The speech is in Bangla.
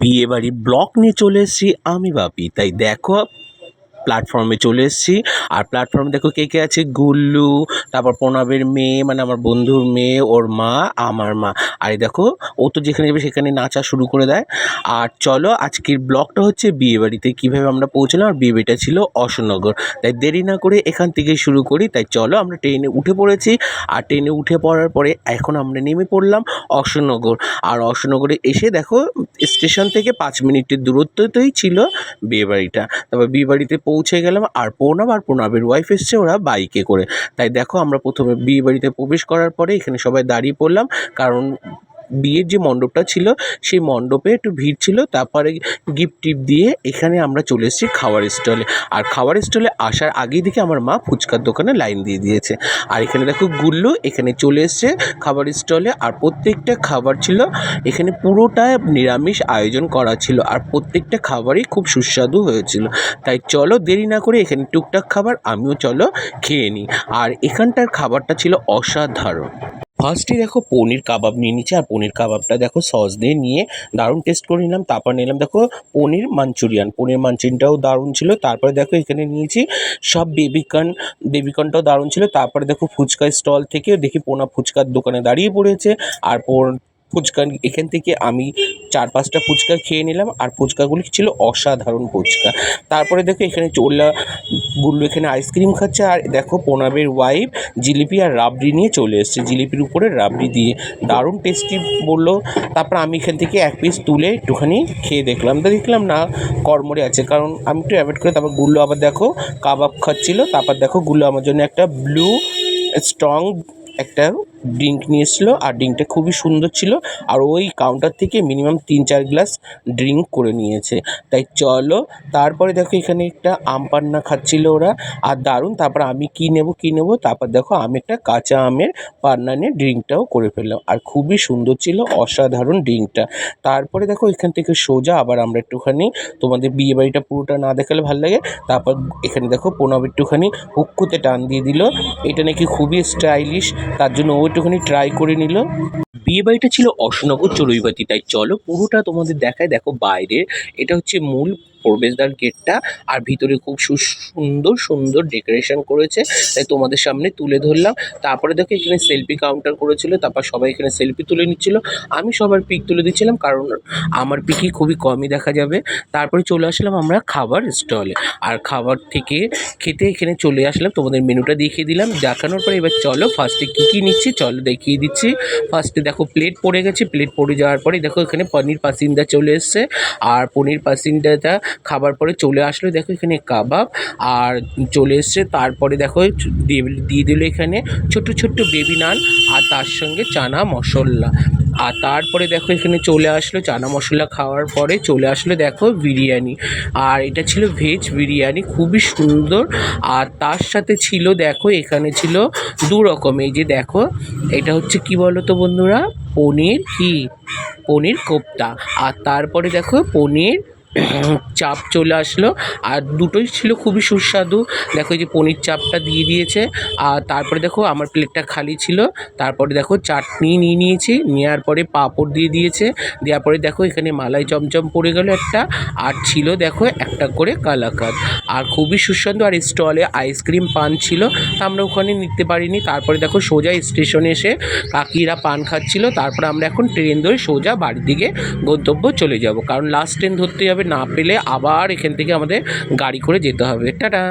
বিয়েবাড়ির ব্লগ নিয়ে চলে এসেছি আমি বাপি। তাই দেখো প্ল্যাটফর্মে চলে এসেছি। আর প্ল্যাটফর্মে দেখো কে কে আছে, গুল্লু, তারপর প্রণবের মেয়ে মানে আমার বন্ধুর মেয়ে, ওর মা, আমার মা। আর এই দেখো ও তো যেখানে যাবে সেখানে নাচা শুরু করে দেয়। আর চলো আজকের ব্লগটা হচ্ছে বিয়েবাড়িতে কীভাবে আমরা পৌঁছলাম। আর বিয়েবাড়িটা ছিল অশোকনগর। তাই দেরি না করে এখান থেকেই শুরু করি। তাই চলো আমরা ট্রেনে উঠে পড়েছি। আর ট্রেনে উঠে পড়ার পরে এখন আমরা নেমে পড়লাম অশোকনগর। আর অশোকনগরে এসে দেখো স্টেশন থেকে 5 মিনিটের দূরত্বতেই ছিল বিয়েবাড়িটা। তারপর বিয়েবাড়িতে পৌঁছে গেলাম। আর প্রণব আর প্রণবের ওয়াইফ এসছে ওরা বাইকে করে। তাই দেখো আমরা প্রথমে বিয়েবাড়িতে প্রবেশ করার পরে এখানে সবাই দাঁড়িয়ে পড়লাম, কারণ বিয়ের যে মণ্ডপটা ছিল সেই মণ্ডপে একটু ভিড় ছিল। তারপরে গিফট টিপ দিয়ে এখানে আমরা চলে এসেছি খাওয়ার স্টলে। আর খাওয়ার স্টলে আসার আগেই দেখে আমার মা ফুচকার দোকানে লাইন দিয়ে দিয়েছে। আর এখানে দেখো গুল্লু এখানে চলে এসছে খাবার স্টলে। আর প্রত্যেকটা খাবার ছিল এখানে পুরোটা নিরামিষ আয়োজন করা ছিল। আর প্রত্যেকটা খাবারই খুব সুস্বাদু হয়েছিল। তাই চলো দেরি না করে এখানে টুকটাক খাবার আমিও চলো খেয়ে নিই। আর এখানটার খাবারটা ছিল অসাধারণ। ফার্স্টে দেখো পনির কাবাব নিয়ে নিচ্ছে। আর পনির কাবাবটা দেখো সস দিয়ে নিয়ে দারুণ টেস্ট করে নিলাম। তারপর নিলাম দেখো পনির মাঞ্চুরিয়ানটাও দারুণ ছিল। তারপরে দেখো এখানে নিয়েছি সব বেবিকর্নটাও দারুণ ছিল। তারপরে দেখো ফুচকা স্টল থেকে দেখি পোনা ফুচকার দোকানে দাঁড়িয়ে পড়েছে। আর ফুচকা এখান থেকে আমি 4-5টা ফুচকা খেয়ে নিলাম। আর ফুচকাগুলি ছিল অসাধারণ ফুচকা। তারপরে দেখো এখানে গুল্লু এখানে আইসক্রিম খাচ্ছে। আর দেখো প্রণবের ওয়াইফ জিলিপি আর রাবড়ি নিয়ে চলে এসছে, জিলিপির উপরে রাবড়ি দিয়ে দারুণ টেস্টি বললো। তারপর আমি এখান থেকে এক পিস তুলে একটুখানি খেয়ে দেখলাম না কড়মড়ে আছে, কারণ আমি একটু অ্যাভয়েড করে। তারপর গুল্লু আবার দেখো কাবাব খাচ্ছিল। তারপর দেখো গুল্লু আমার জন্য একটা ব্লু স্ট্রং একটা ড্রিঙ্ক নিয়ে এসেছিলো। আর ড্রিঙ্কটা খুবই সুন্দর ছিল। আর ওই কাউন্টার থেকে মিনিমাম 3-4 গ্লাস ড্রিঙ্ক করে নিয়েছে। তাই চলো তারপরে দেখো এখানে একটা আম পান্না খাচ্ছিল ওরা, আর দারুণ। তারপর আমি কী নেবো তারপর দেখো আমি একটা কাঁচা আমের পান্না নিয়ে ড্রিঙ্কটাও করে ফেললাম। আর খুবই সুন্দর ছিল, অসাধারণ ড্রিঙ্কটা। তারপরে দেখো এখান থেকে সোজা আবার আমরা একটুখানি, তোমাদের বিয়েবাড়িটা পুরোটা না দেখালে ভালো লাগে। তারপর এখানে দেখো প্রণব একটুখানি হুক্কুতে টান দিয়ে দিল। এটা নাকি খুবই স্টাইলিশ, তার জন্য ও একটুখানি ট্রাই করে নিল। বিয়েবাড়িটা ছিল অশোকনগর চড়ুইবাতি। তাই চলো পুরোটা তোমাদের দেখায়। দেখো বাইরের এটা হচ্ছে মূল প্রবেশদ্বার গেটটা। আর ভিতরে খুব সুন্দর ডেকোরেশন করেছে, তাই তোমাদের সামনে তুলে ধরলাম। তারপরে দেখো এখানে সেলফি কাউন্টার করেছিল। তারপর সবাই এখানে সেলফি তুলে নিচ্ছিল। আমি সবার পিক তুলে দিচ্ছিলাম, কারণ আমার পিকই খুবই কমই দেখা যাবে। তারপরে চলে আসলাম আমরা খাবার স্টলে। আর খাবার থেকে খেতে এখানে চলে আসলাম, তোমাদের মেনুটা দেখিয়ে দিলাম। দেখানোর পরে এবার চলো ফার্স্টে কী নিচ্ছি চলো দেখিয়ে দিচ্ছি। ফার্স্টে দেখো প্লেট পড়ে গেছে। প্লেট পড়ে যাওয়ার পরে দেখো এখানে পনির পাসিন্দা চলে এসছে। আর পনির পাসিন্দাটা খাবার পরে চলে আসলো দেখো এখানে কাবাব আর চলে এসছে। তারপরে দেখো দিয়ে দিল এখানে ছোট্ট বেবি নান, আর তার সঙ্গে চানা মশলা। আর তারপরে দেখো এখানে চলে আসলো চানা মশলা খাওয়ার পরে চলে আসলো দেখো বিরিয়ানি। আর এটা ছিল ভেজ বিরিয়ানি, খুবই সুন্দর। আর তার সাথে ছিল দেখো এখানে ছিল 2 রকম। এই যে দেখো এটা হচ্ছে কি বলো তো বন্ধুরা, পনির কোপ্তা। আর তারপরে দেখো পনির চাপ চলে আসলো। আর দুটোই ছিল খুবই সুস্বাদু। দেখো এই যে পনির চাপটা দিয়ে দিয়েছে। আর তারপরে দেখো আমার প্লেটটা খালি ছিল। তারপরে দেখো চাটনি নিয়ে নিয়েছি, নেওয়ার পরে পাঁপড় দিয়ে দিয়েছে। দেওয়ার পরে দেখো এখানে মালাই চমচম পড়ে গেল একটা। আর ছিল দেখো একটা করে কালাকাঁদ। আর খুবই সুস্বাদু। আর স্টলে আইসক্রিম পান ছিল, তা আমরা ওখানে নিতে পারিনি। তারপরে দেখো সোজা স্টেশনে এসে কাকিরা পান খাচ্ছিল। তারপরে আমরা এখন ট্রেন ধরে সোজা বাড়ির দিকে গন্তব্য চলে যাব, কারণ লাস্ট ট্রেন ধরতে হবে, না পেলে আবার এখান থেকে আমাদের গাড়ি করে যেতে হবে। টাটা।